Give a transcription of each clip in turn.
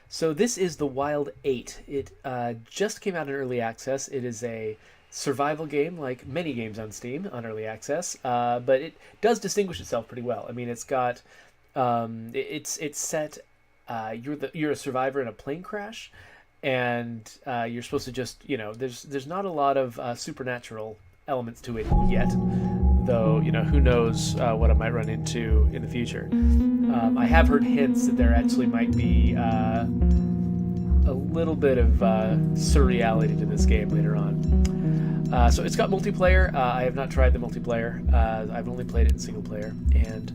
So this is the Wild 8. It just came out in early access. It is a survival game, like many games on Steam on early access, but it does distinguish itself pretty well. I mean, it's got it's set. You're a survivor in a plane crash, and you're supposed to just there's not a lot of supernatural elements to it yet, though who knows what I might run into in the future. I have heard hints that there actually might be a little bit of surreality to this game later on. So it's got multiplayer. I have not tried the multiplayer. I've only played it in single player. And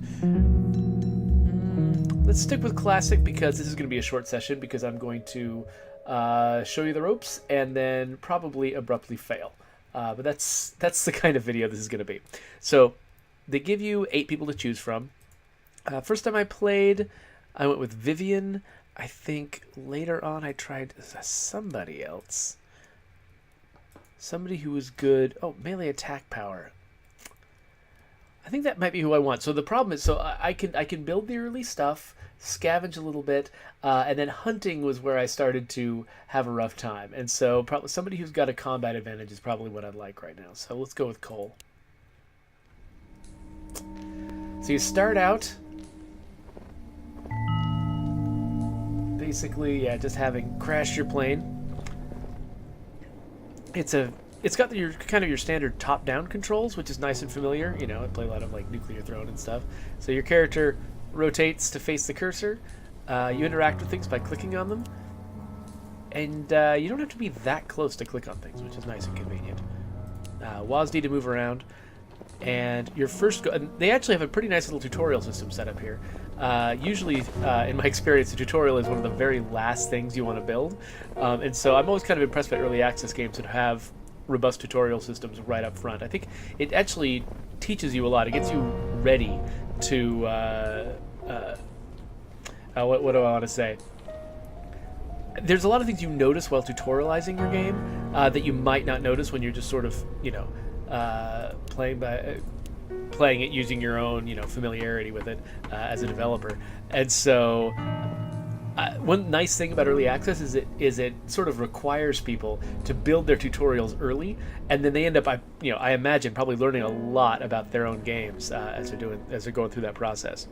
let's stick with classic because this is going to be a short session because I'm going to show you the ropes and then probably abruptly fail. But that's the kind of video this is going to be. So they give you 8 people to choose from. First time I played, I went with Vivian. I think later on I tried somebody else. Somebody who was good. Oh, melee attack power. I think that might be who I want. So the problem is, I can build the early stuff, scavenge a little bit, and then hunting was where I started to have a rough time. And so probably somebody who's got a combat advantage is probably what I'd like right now. So let's go with Cole. So you start out basically, just having crashed your plane. It's got your kind of your standard top-down controls, which is nice and familiar. I play a lot of like Nuclear Throne and stuff. So your character rotates to face the cursor. You interact with things by clicking on them, and you don't have to be that close to click on things, which is nice and convenient. WASD to move around, and your first they actually have a pretty nice little tutorial system set up here. Usually, in my experience, the tutorial is one of the very last things you want to build, and so I'm always kind of impressed by early access games that have robust tutorial systems right up front. I think it actually teaches you a lot. It gets you ready to what do I want to say? There's a lot of things you notice while tutorializing your game that you might not notice when you're just sort of playing it using your own familiarity with it as a developer. And so one nice thing about early access is it sort of requires people to build their tutorials early, and then they end up I imagine probably learning a lot about their own games as they're going through that process.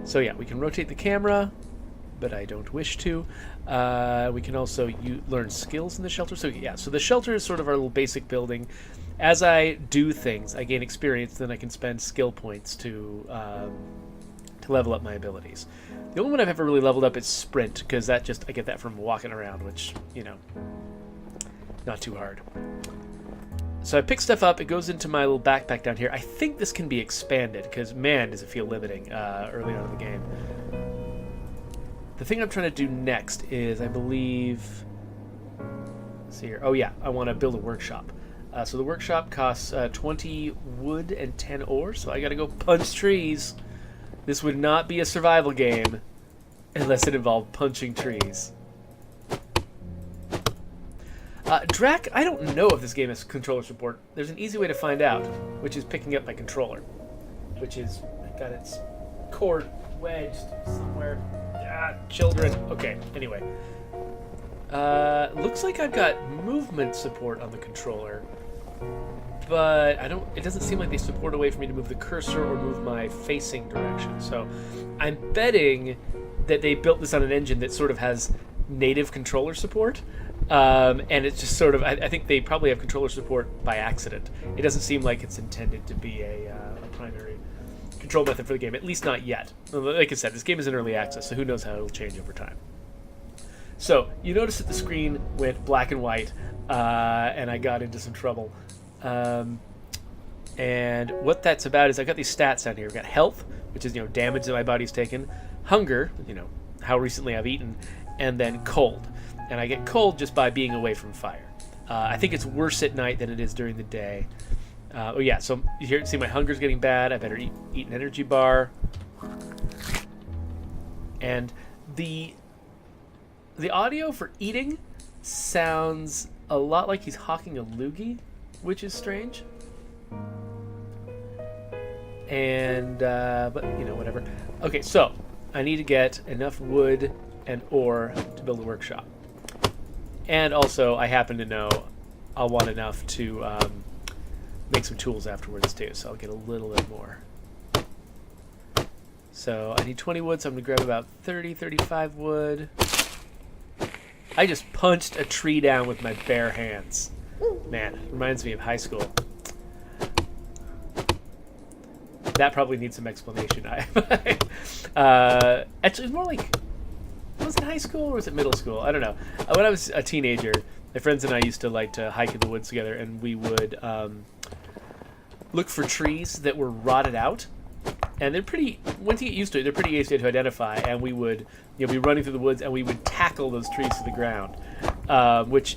So yeah, we can rotate the camera, but I don't wish to. We can also learn skills in the shelter. So yeah, so the shelter is sort of our little basic building. As I do things, I gain experience, then I can spend skill points to level up my abilities. The only one I've ever really leveled up is sprint, because I get that from walking around, which, not too hard. So I pick stuff up, it goes into my little backpack down here. I think this can be expanded, because man, does it feel limiting early on in the game. The thing I'm trying to do next is, I believe, let's see here. Oh yeah, I want to build a workshop. So the workshop costs 20 wood and 10 ore, so I gotta go punch trees. This would not be a survival game unless it involved punching trees. Drac, I don't know if this game has controller support. There's an easy way to find out, which is picking up my controller, which is got its cord wedged somewhere. Children. Okay, anyway. Looks like I've got movement support on the controller, but it doesn't seem like they support a way for me to move the cursor or move my facing direction. So I'm betting that they built this on an engine that sort of has native controller support, and it's just sort of, I think they probably have controller support by accident. It doesn't seem like it's intended to be a primary control method for the game, at least not yet. Like I said, this game is in early access, so who knows how it'll change over time. So you notice that the screen went black and white, and I got into some trouble. And what that's about is I've got these stats down here. We've got health, which is damage that my body's taken, hunger, how recently I've eaten, and then cold. And I get cold just by being away from fire. I think it's worse at night than it is during the day. Oh yeah, so you see my hunger's getting bad. I better eat an energy bar. And the audio for eating sounds a lot like he's hawking a loogie, which is strange. And but whatever. Okay, so I need to get enough wood and ore to build a workshop. And also, I happen to know I'll want enough to make some tools afterwards too, so I'll get a little bit more. So I need 20 wood, so I'm going to grab about 30, 35 wood. I just punched a tree down with my bare hands. Man, reminds me of high school. That probably needs some explanation. Actually, it's more like, was it high school or was it middle school? I don't know. When I was a teenager, my friends and I used to like to hike in the woods together, and we would look for trees that were rotted out. And they're pretty, once you get used to it, they're pretty easy to identify. And we would, be running through the woods, and we would tackle those trees to the ground, which,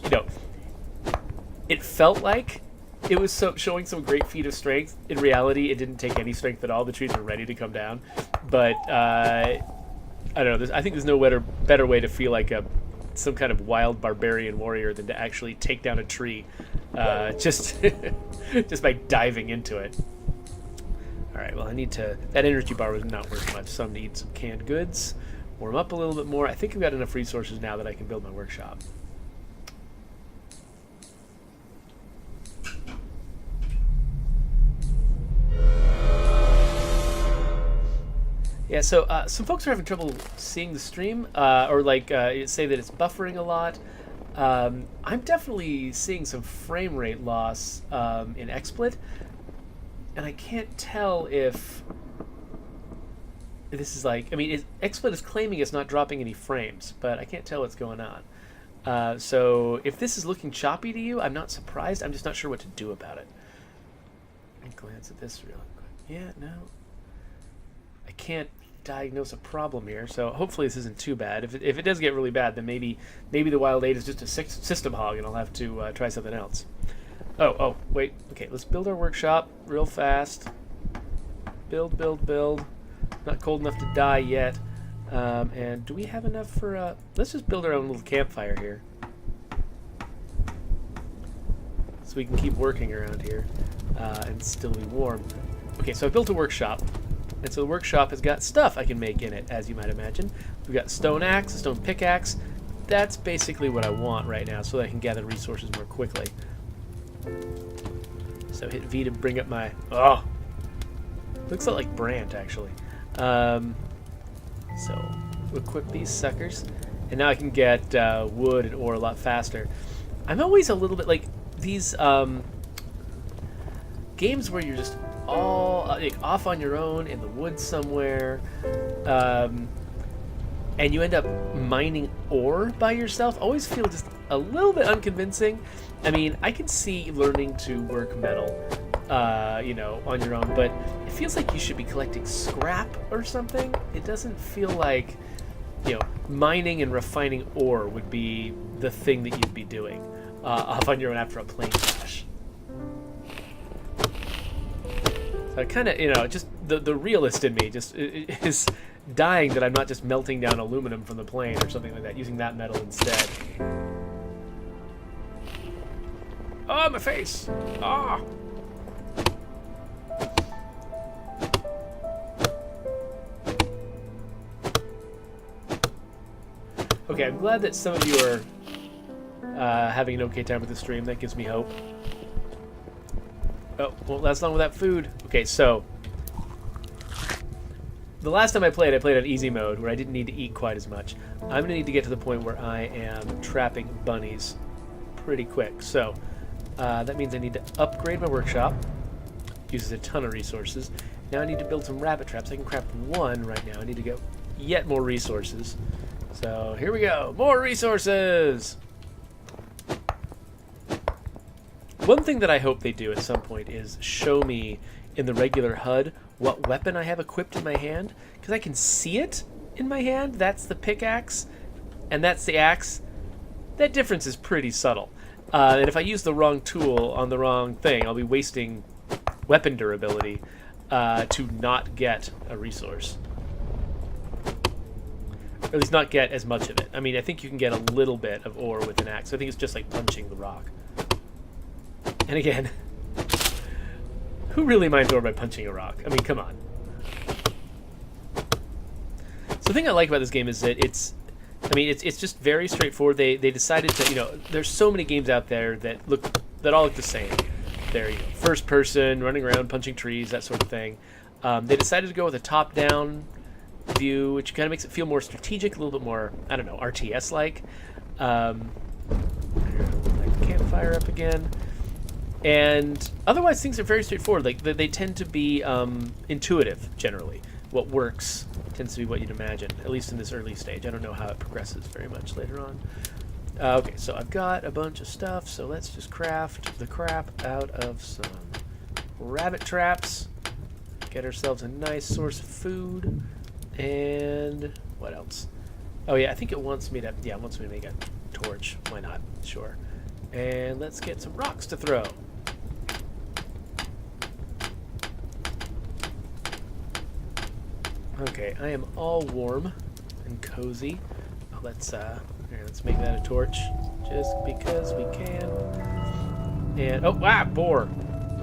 it felt like it was showing some great feat of strength. In reality, it didn't take any strength at all. The trees were ready to come down. But I don't know. I think there's no better way to feel like some kind of wild barbarian warrior than to actually take down a tree, just by diving into it. All right, well, I need to... That energy bar was not worth much, so I'm going to eat some canned goods, warm up a little bit more. I think I've got enough resources now that I can build my workshop. Yeah, so some folks are having trouble seeing the stream, or say that it's buffering a lot. I'm definitely seeing some frame rate loss in XSplit. And I can't tell if this is XSplit is claiming it's not dropping any frames, but I can't tell what's going on. So if this is looking choppy to you, I'm not surprised. I'm just not sure what to do about it. Let me glance at this real quick. Yeah, no. I can't diagnose a problem here, so hopefully this isn't too bad. If it does get really bad, then maybe the Wild 8 is just a system hog, and I'll have to try something else. Oh, wait. Okay, let's build our workshop real fast. Build. Not cold enough to die yet. And do we have enough for... let's just build our own little campfire here. So we can keep working around here and still be warm. Okay, so I built a workshop. And so the workshop has got stuff I can make in it, as you might imagine. We've got a stone axe, a stone pickaxe. That's basically what I want right now, so that I can gather resources more quickly. So hit V to bring up my... Oh! Looks a lot like Brant, actually. So equip these suckers. And now I can get wood and ore a lot faster. I'm always a little bit like these games where you're just all off on your own in the woods somewhere, and you end up mining ore by yourself. Always feel just a little bit unconvincing. I mean, I can see learning to work metal, on your own, but it feels like you should be collecting scrap or something. It doesn't feel like, mining and refining ore would be the thing that you'd be doing off on your own after a plane crash. So I kind of, just the realist in me just is dying that I'm not just melting down aluminum from the plane or something like that, using that metal instead. Oh, my face! Ah! Okay, I'm glad that some of you are having an okay time with the stream. That gives me hope. Oh, well, that's long without food. Okay, so the last time I played on easy mode, where I didn't need to eat quite as much. I'm going to need to get to the point where I am trapping bunnies pretty quick. So that means I need to upgrade my workshop. Uses a ton of resources. Now I need to build some rabbit traps. I can craft one right now. I need to get yet more resources. So here we go. More resources! One thing that I hope they do at some point is show me in the regular HUD what weapon I have equipped in my hand, because I can see it in my hand. That's the pickaxe, and that's the axe. That difference is pretty subtle. And if I use the wrong tool on the wrong thing, I'll be wasting weapon durability to not get a resource. Or at least not get as much of it. I mean, I think you can get a little bit of ore with an axe. I think it's just like punching the rock. And again, who really minds ore by punching a rock? I mean, come on. So the thing I like about this game is that I mean, it's just very straightforward. They decided to, there's so many games out there that all look the same. They're first person, running around, punching trees, that sort of thing. They decided to go with a top-down view, which kind of makes it feel more strategic, a little bit more, I don't know, RTS-like. Campfire up again. And otherwise, things are very straightforward. Like they tend to be intuitive generally. What works tends to be what you'd imagine, at least in this early stage. I don't know how it progresses very much later on. Okay, so I've got a bunch of stuff, so let's just craft the crap out of some rabbit traps. Get ourselves a nice source of food. And what else? Oh yeah, I think it wants me to make a torch. Why not? Sure. And let's get some rocks to throw. Okay, I am all warm and cozy. Let's make that a torch, just because we can. And boar!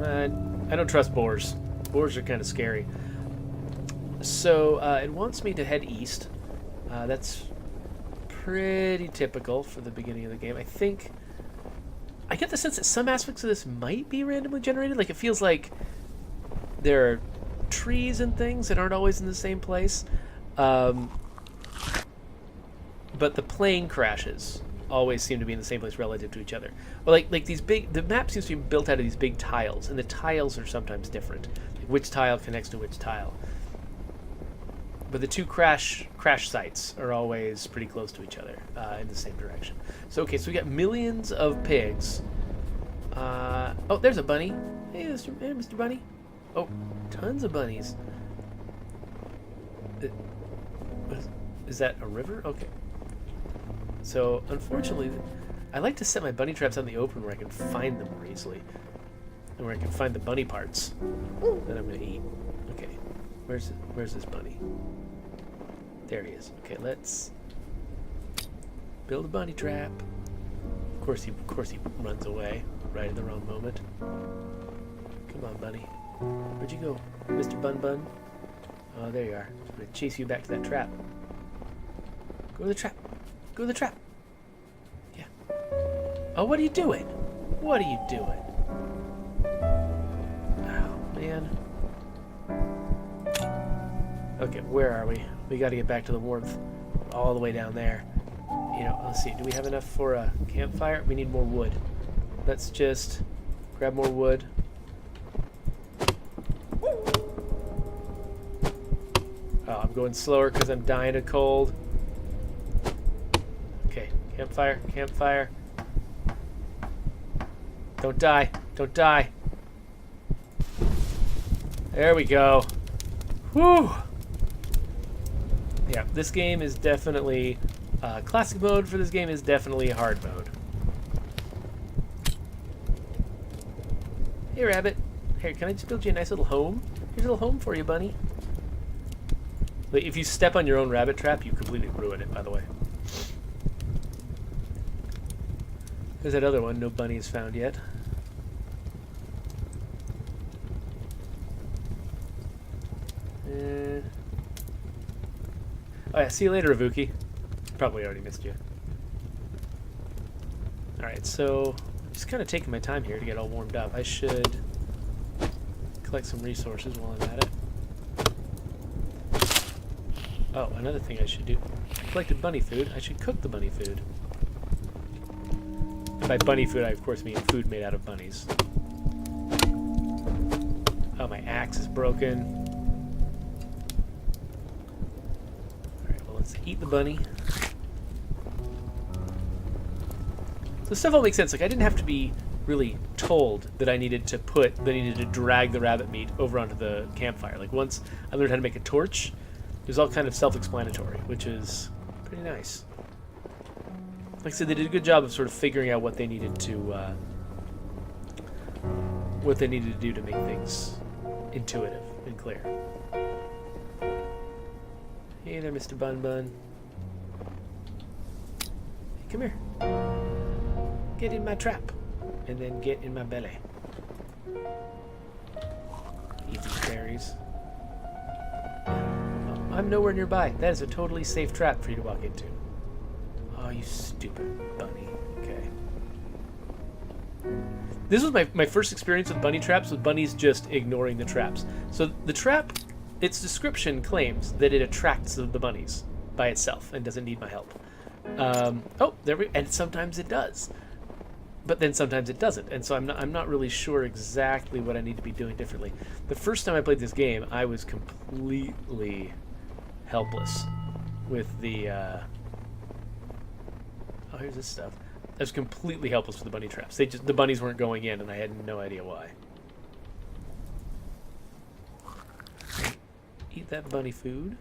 I don't trust boars. Boars are kind of scary. So it wants me to head east. That's pretty typical for the beginning of the game. I get the sense that some aspects of this might be randomly generated. Like, it feels like there are trees and things that aren't always in the same place. But the plane crashes always seem to be in the same place relative to each other. Well, like these the map seems to be built out of these big tiles, and the tiles are sometimes different. Like which tile connects to which tile. But the two crash sites are always pretty close to each other in the same direction. So okay, so we got millions of pigs. Oh, there's a bunny. Hey, Mr. Bunny. Oh, tons of bunnies. Is that a river? Okay. So, unfortunately, I like to set my bunny traps out in the open where I can find them more easily. And where I can find the bunny parts that I'm going to eat. Okay. Where's this bunny? There he is. Okay, let's build a bunny trap. Of course he runs away right at the wrong moment. Come on, bunny. Where'd you go, Mr. Bun Bun? Oh, there you are. I'm going to chase you back to that trap. Go to the trap. Go to the trap. Yeah. Oh, what are you doing? What are you doing? Oh, man. Okay, where are we? We got to get back to the warmth. All the way down there. Let's see. Do we have enough for a campfire? We need more wood. Let's just grab more wood. Oh, I'm going slower because I'm dying of cold. Okay, campfire, campfire. Don't die, don't die. There we go. Whew. Yeah, this game is definitely... classic mode for this game is definitely hard mode. Hey, rabbit. Here, can I just build you a nice little home? Here's a little home for you, bunny. But if you step on your own rabbit trap, you completely ruin it, by the way. There's that other one. No bunny is found yet. Oh yeah, see you later, Ivuki. Probably already missed you. Alright, so I'm just kind of taking my time here to get all warmed up. I should collect some resources while I'm at it. Oh, another thing I should do. I collected bunny food. I should cook the bunny food. And by bunny food, I of course mean food made out of bunnies. Oh, my axe is broken. Alright, well, let's eat the bunny. So stuff all makes sense. Like, I didn't have to be really told that I needed to drag the rabbit meat over onto the campfire. Like, once I learned how to make a torch, it was all kind of self-explanatory, which is pretty nice. Like I said, they did a good job of sort of figuring out what they needed to do to make things intuitive and clear. Hey there, Mr. Bun Bun. Hey, come here. Get in my trap, and then get in my belly. Eat these berries. I'm nowhere nearby. That is a totally safe trap for you to walk into. Oh, you stupid bunny. Okay. This was my first experience with bunny traps, with bunnies just ignoring the traps. So the trap, its description claims that it attracts the bunnies by itself and doesn't need my help. And sometimes it does. But then sometimes it doesn't, and so I'm not really sure exactly what I need to be doing differently. The first time I played this game, I was completely helpless with the... Oh, here's this stuff. I was completely helpless with the bunny traps. The bunnies weren't going in, and I had no idea why. Eat that bunny food,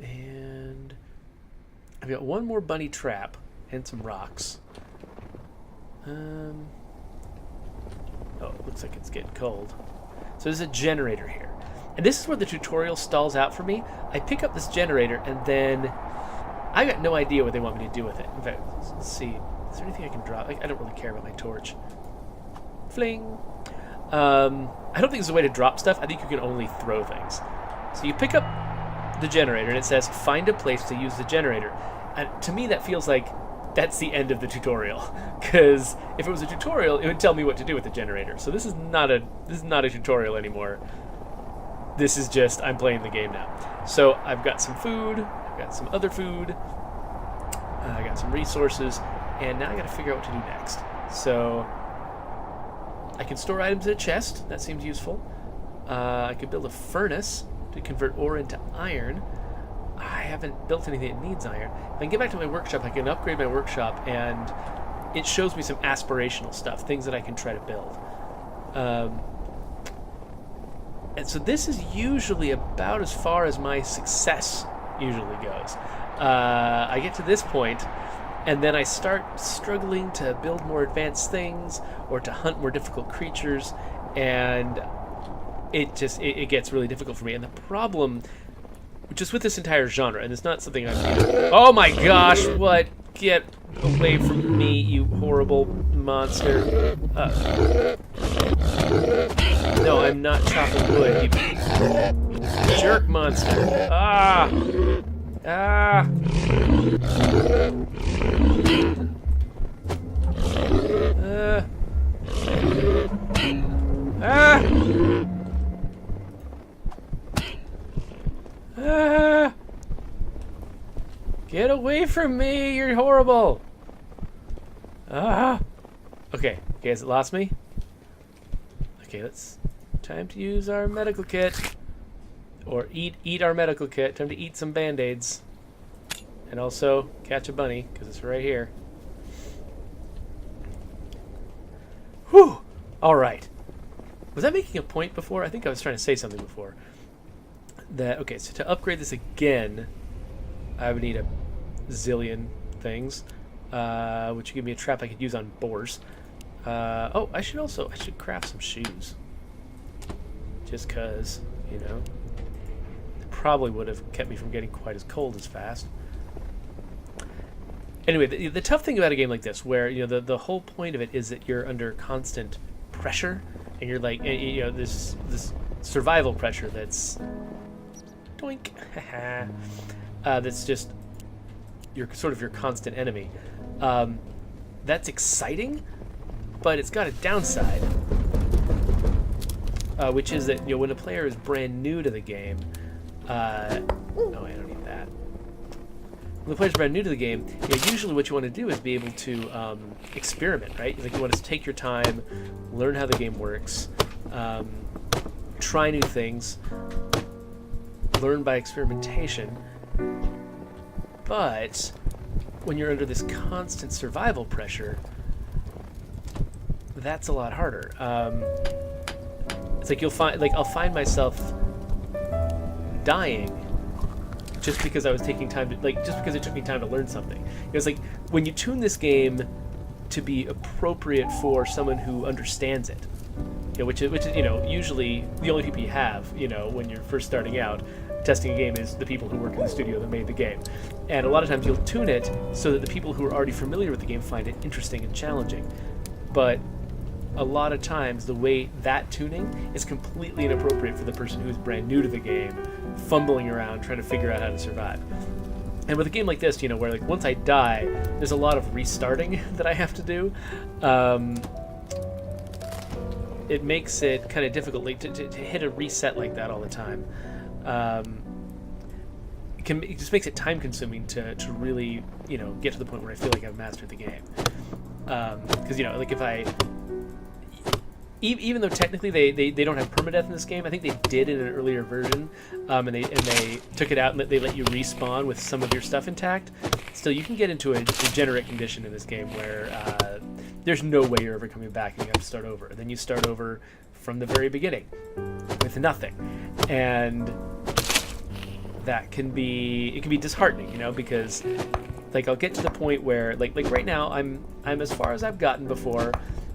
and I've got one more bunny trap and some rocks. Oh, it looks like it's getting cold. So there's a generator here. And this is where the tutorial stalls out for me. I pick up this generator, and then I got no idea what they want me to do with it. In fact, let's see. Is there anything I can drop? I don't really care about my torch. Fling! I don't think there's a way to drop stuff. I think you can only throw things. So you pick up the generator, and it says, find a place to use the generator. And to me, that feels like that's the end of the tutorial, because if it was a tutorial, it would tell me what to do with the generator. So this is not a tutorial anymore. This is just, I'm playing the game now. So I've got some food, I've got some other food, I got some resources, and now I got to figure out what to do next. So I can store items in a chest. That seems useful. I could build a furnace to convert ore into iron. I haven't built anything that needs iron. If I can get back to my workshop, I can upgrade my workshop, and it shows me some aspirational stuff, things that I can try to build. And so this is usually about as far as my success usually goes. I get to this point, and then I start struggling to build more advanced things or to hunt more difficult creatures, and it gets really difficult for me. And the problem just with this entire genre, and it's not something I'm... Oh my gosh, what? Get away from me, you horrible monster. No, I'm not chopping wood, you jerk monster. Ah! Ah! Ah! Ah! Get away from me! You're horrible! Ah! Okay, has it lost me? Okay, time to use our medical kit. Or eat our medical kit. Time to eat some band-aids. And also catch a bunny, because it's right here. Whew! Alright. Was I making a point before? I think I was trying to say something before. Okay, so to upgrade this again, I would need a zillion things, which would give me a trap I could use on boars. I should craft some shoes. Just cause, it probably would have kept me from getting quite as cold as fast. Anyway, the tough thing about a game like this, where, the whole point of it is that you're under constant pressure, and you're like, this survival pressure that's... Doink. That's just your constant enemy. That's exciting, but it's got a downside, which is that when a player is brand new to the game, no, I don't need that. When the player's brand new to the game, usually what you want to do is be able to experiment, right? Like you want to take your time, learn how the game works, try new things. Learn by experimentation, but when you're under this constant survival pressure, that's a lot harder. It's like I'll find myself dying just because I was taking time to, just because it took me time to learn something. It's like when you tune this game to be appropriate for someone who understands it, which is usually the only people you have, when you're first starting out testing a game is the people who work in the studio that made the game. And a lot of times you'll tune it so that the people who are already familiar with the game find it interesting and challenging. But a lot of times the way that tuning is completely inappropriate for the person who's brand new to the game, fumbling around trying to figure out how to survive. And with a game like this, you know, where like once I die, there's a lot of restarting that I have to do. It makes it kind of difficult like, to hit a reset like that all the time. It just makes it time consuming to really, you know, get to the point where I feel like I've mastered the game. Because, you know, like if I... Even though technically they don't have permadeath in this game, I think they did in an earlier version, and they took it out and they let you respawn with some of your stuff intact. Still, you can get into a degenerate condition in this game where there's no way you're ever coming back and you have to start over. And then you start over from the very beginning with nothing, and that can be disheartening, you know, because like I'll get to the point where like right now I'm as far as I've gotten before.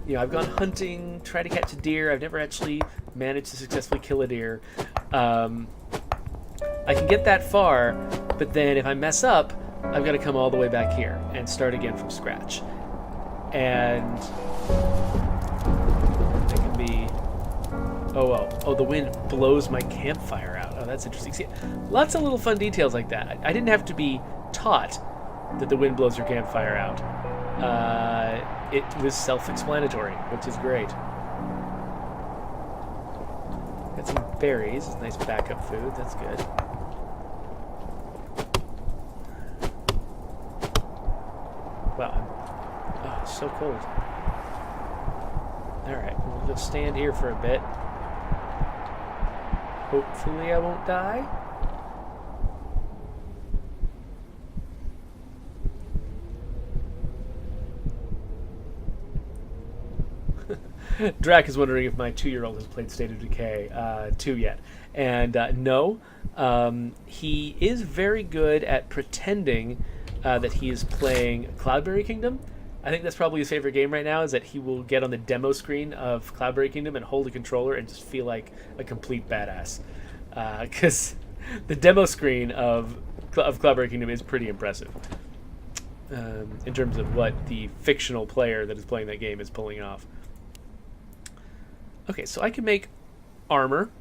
You know, I've gone hunting, tried to catch a deer. I've never actually managed to successfully kill a deer. I can get that far, but then if I mess up, I've got to come all the way back here and start again from scratch. And it can be... Oh, the wind blows my campfire out. Oh, that's interesting. See, lots of little fun details like that. I didn't have to be taught that the wind blows your campfire out. It was self-explanatory, which is great. Got some berries, nice backup food, that's good. Wow, it's so cold. Alright, we'll just stand here for a bit. Hopefully I won't die. Drac is wondering if my 2-year-old has played State of Decay 2 yet. And no, he is very good at pretending that he is playing Cloudberry Kingdom. I think that's probably his favorite game right now, is that he will get on the demo screen of Cloudberry Kingdom and hold a controller and just feel like a complete badass. Because the demo screen of Cloudberry Kingdom is pretty impressive in terms of what the fictional player that is playing that game is pulling off. Okay, so I can make armor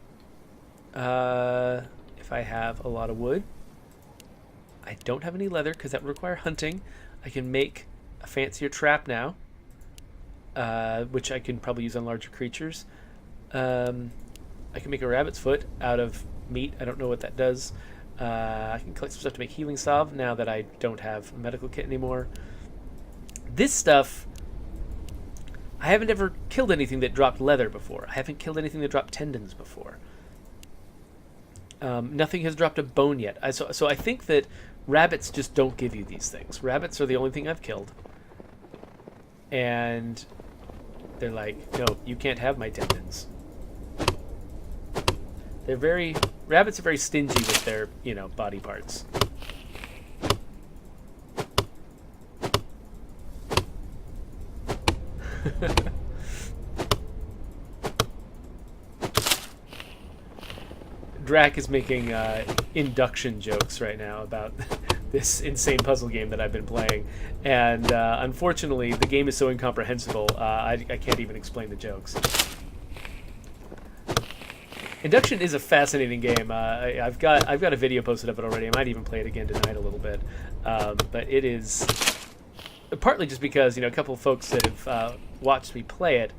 if I have a lot of wood. I don't have any leather because that would require hunting. I can make a fancier trap now, which I can probably use on larger creatures. I can make a rabbit's foot out of meat. I don't know what that does. I can collect some stuff to make healing salve now that I don't have a medical kit anymore. This stuff... I haven't ever killed anything that dropped leather before. I haven't killed anything that dropped tendons before. Nothing has dropped a bone yet. So I think that rabbits just don't give you these things. Rabbits are the only thing I've killed. And they're like, no, you can't have my tendons. Rabbits are very stingy with their, you know, body parts. Drac is making induction jokes right now about this insane puzzle game that I've been playing, and unfortunately the game is so incomprehensible I can't even explain the jokes. Induction is a fascinating game. I've got a video posted of it already. I might even play it again tonight a little bit, but it is partly just because, you know, a couple of folks that have watched me play it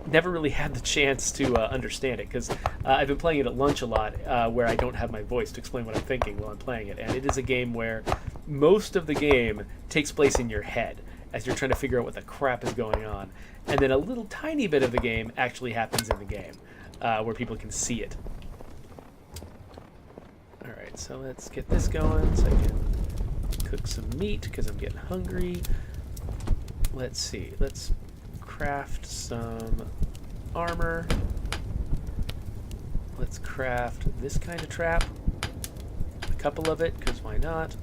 never really had the chance to understand it, because I've been playing it at lunch a lot, where I don't have my voice to explain what I'm thinking while I'm playing it, and it is a game where most of the game takes place in your head as you're trying to figure out what the crap is going on, and then a little tiny bit of the game actually happens in the game, where people can see it. Alright, so let's get this going so I can cook some meat because I'm getting hungry. Let's see, let's craft some armor. Let's craft this kind of trap, a couple of it, because why not?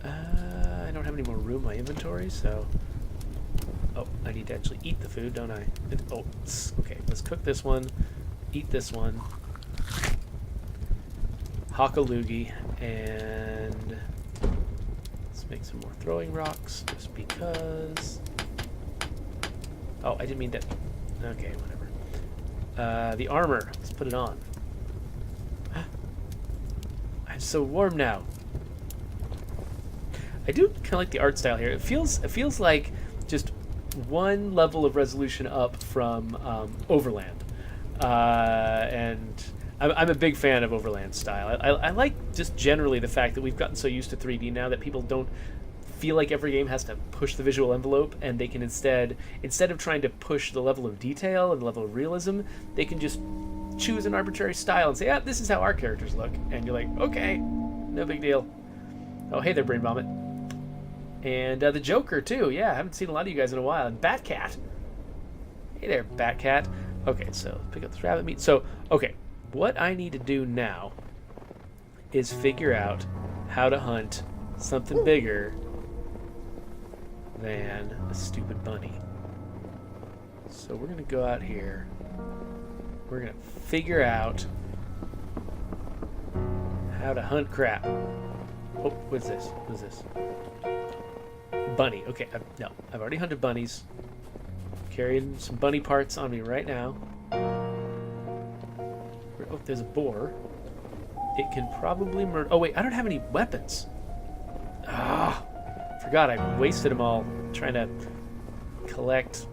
I don't have any more room in my inventory, so... Oh, I need to actually eat the food, don't I? Okay, let's cook this one, eat this one, hock a loogie, and let's make some more throwing rocks, just because... Oh, I didn't mean to... Okay, whatever. The armor, let's put it on. I'm so warm now. I do kind of like the art style here. It feels like just one level of resolution up from Overland, and I'm a big fan of Overland style. I like just generally the fact that we've gotten so used to 3D now that people don't feel like every game has to push the visual envelope, and they can instead of trying to push the level of detail and the level of realism, they can just choose an arbitrary style and say, yeah, this is how our characters look, and you're like, okay, no big deal. Oh, hey there, Brain Vomit. And the Joker, too. Yeah, I haven't seen a lot of you guys in a while. And Batcat. Hey there, Batcat. Okay, so pick up this rabbit meat. So, okay, what I need to do now is figure out how to hunt something bigger than a stupid bunny. So we're going to go out here. We're going to figure out how to hunt crap. Oh, what's this? What's this? Bunny. Okay, I've already hunted bunnies. Carrying some bunny parts on me right now. Oh, there's a boar. It can probably murder... Oh, wait, I don't have any weapons. Ah, forgot I wasted them all trying to collect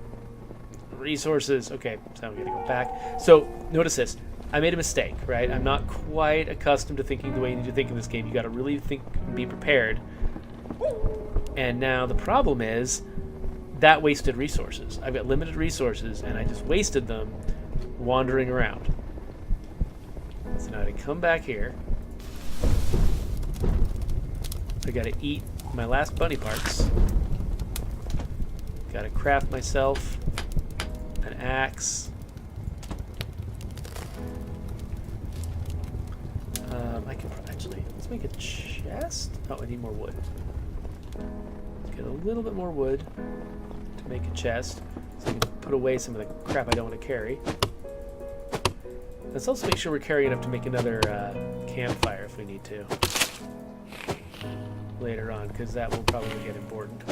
resources. Okay, so I'm going to go back. So, notice this. I made a mistake, right? I'm not quite accustomed to thinking the way you need to think in this game. You got to really think and be prepared. And now the problem is that wasted resources. I've got limited resources, and I just wasted them wandering around. So now I come back here. I got to eat my last bunny parts. Got to craft myself an axe. I can actually, let's make a chest. Oh, I need more wood. Let's get a little bit more wood to make a chest, so I can put away some of the crap I don't want to carry. Let's also make sure we're carrying enough to make another campfire if we need to later on, because that will probably get important.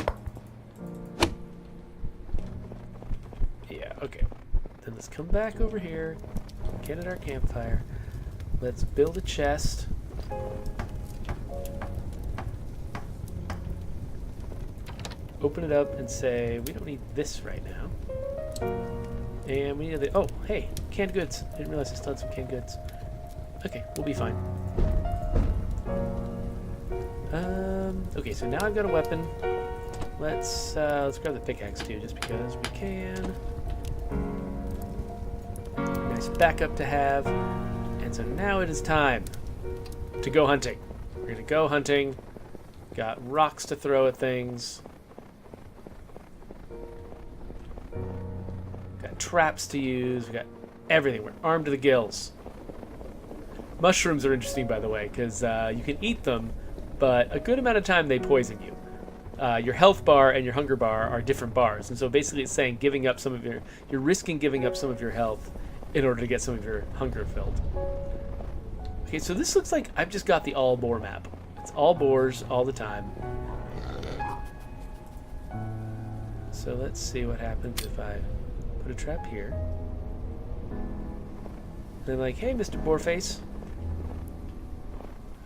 Yeah, okay. Then let's come back over here, get at our campfire. Let's build a chest. Open it up and say, we don't need this right now. And we need the, oh, hey, canned goods. I didn't realize I still had some canned goods. Okay, we'll be fine. Okay, so now I've got a weapon. Let's grab the pickaxe too, just because we can. Nice backup to have. And so now it is time to go hunting. We're gonna go hunting. Got rocks to throw at things. Got traps to use. We got everything. We're armed to the gills. Mushrooms are interesting, by the way, because you can eat them, but a good amount of time they poison you. Your health bar and your hunger bar are different bars, and so basically it's saying giving up some of you're risking giving up some of your health in order to get some of your hunger filled. Okay, so this looks like I've just got the all boar map. It's all boars all the time. So let's see what happens if I put a trap here. And then like, hey, Mr. Boarface.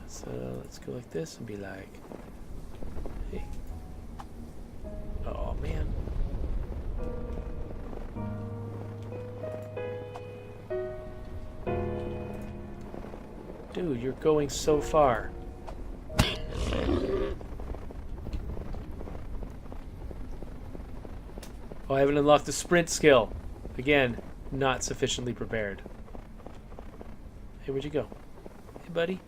So let's go like this and be like, hey. Oh, man. Dude, you're going so far. Oh, I haven't unlocked the sprint skill. Again, not sufficiently prepared. Hey, where'd you go? Hey, buddy.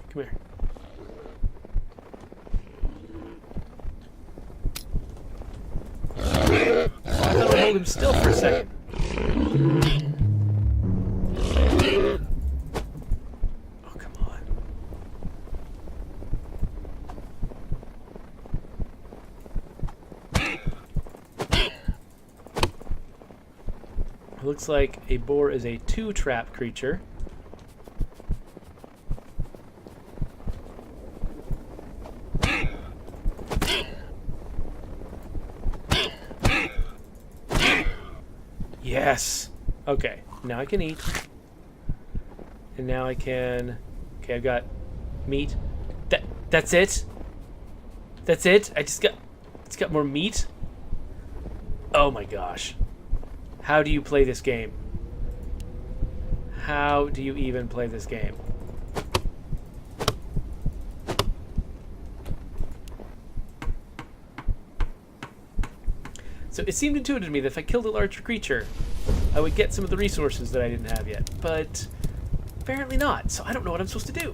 Come here. I thought I'd hold him still for a second. Oh, come on. It looks like a boar is a 2-trap creature. Yes. Okay, now I can eat. And now I can... Okay, I've got meat. That's it? That's it? It's got more meat? Oh my gosh. How do you play this game? How do you even play this game? So it seemed intuitive to me that if I killed a larger creature, I would get some of the resources that I didn't have yet. But apparently not, so I don't know what I'm supposed to do.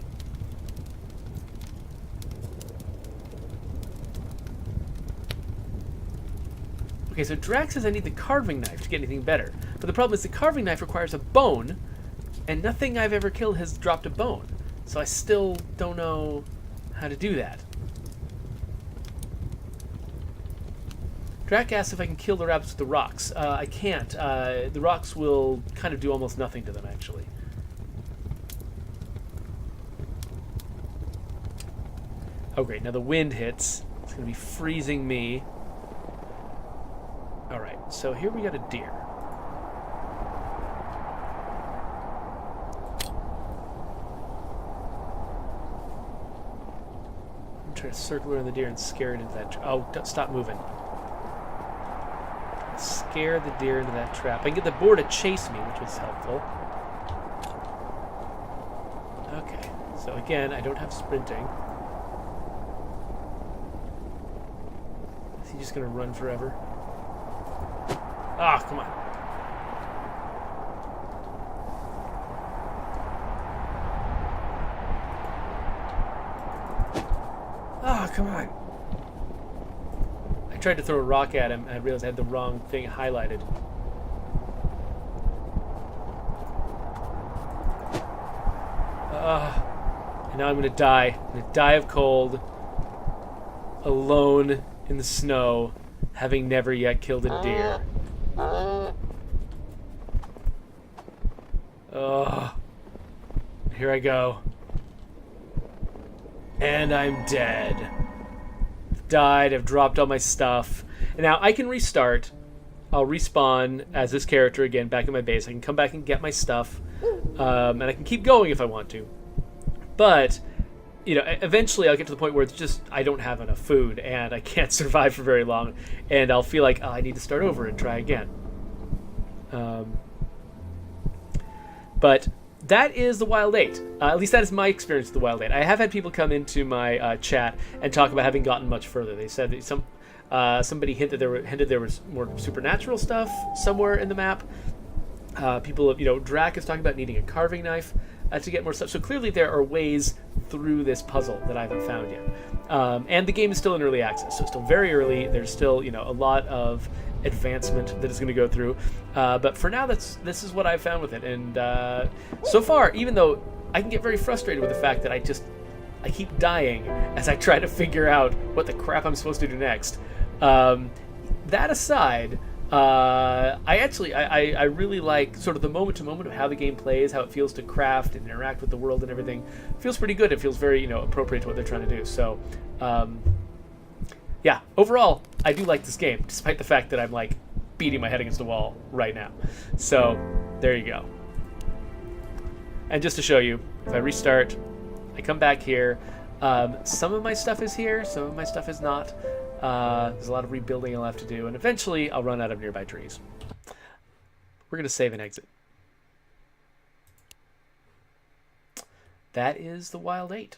Okay, so Drax says I need the carving knife to get anything better. But the problem is the carving knife requires a bone, and nothing I've ever killed has dropped a bone. So I still don't know how to do that. Drac asks if I can kill the rabbits with the rocks. I can't. The rocks will kind of do almost nothing to them, actually. Oh, great. Now the wind hits. It's going to be freezing me. All right. So here we got a deer. I'm trying to circle around the deer and scare it into that... Oh, stop moving. Scare the deer into that trap. I can get the boar to chase me, which was helpful. Okay, so again, I don't have sprinting. Is he just gonna run forever? Ah, come on. Ah, come on. I tried to throw a rock at him, and I realized I had the wrong thing highlighted. And now I'm going to die. I'm going to die of cold, alone in the snow, having never yet killed a deer. Here I go. And I'm dead. Died, I've dropped all my stuff. And now I can restart. I'll respawn as this character again back in my base. I can come back and get my stuff. And I can keep going if I want to. But, you know, eventually I'll get to the point where it's just I don't have enough food and I can't survive for very long. And I'll feel like, oh, I need to start over and try again. But that is the Wild 8. At least that is my experience with the Wild 8. I have had people come into my chat and talk about having gotten much further. They said that somebody hinted there was more supernatural stuff somewhere in the map. People, you know, Drac is talking about needing a carving knife to get more stuff. So clearly there are ways through this puzzle that I haven't found yet. And the game is still in early access, so it's still very early. There's still, you know, a lot of advancement that it's going to go through. But for now, this is what I've found with it. And so far, even though I can get very frustrated with the fact that I keep dying as I try to figure out what the crap I'm supposed to do next. That aside, I really like sort of the moment to moment of how the game plays, how it feels to craft and interact with the world and everything. It feels pretty good. It feels very, you know, appropriate to what they're trying to do. So, yeah, overall, I do like this game, despite the fact that I'm like beating my head against the wall right now. So, there you go. And just to show you, if I restart, I come back here. Some of my stuff is here, some of my stuff is not. There's a lot of rebuilding I'll have to do, and eventually I'll run out of nearby trees. We're going to save and exit. That is the Wild 8.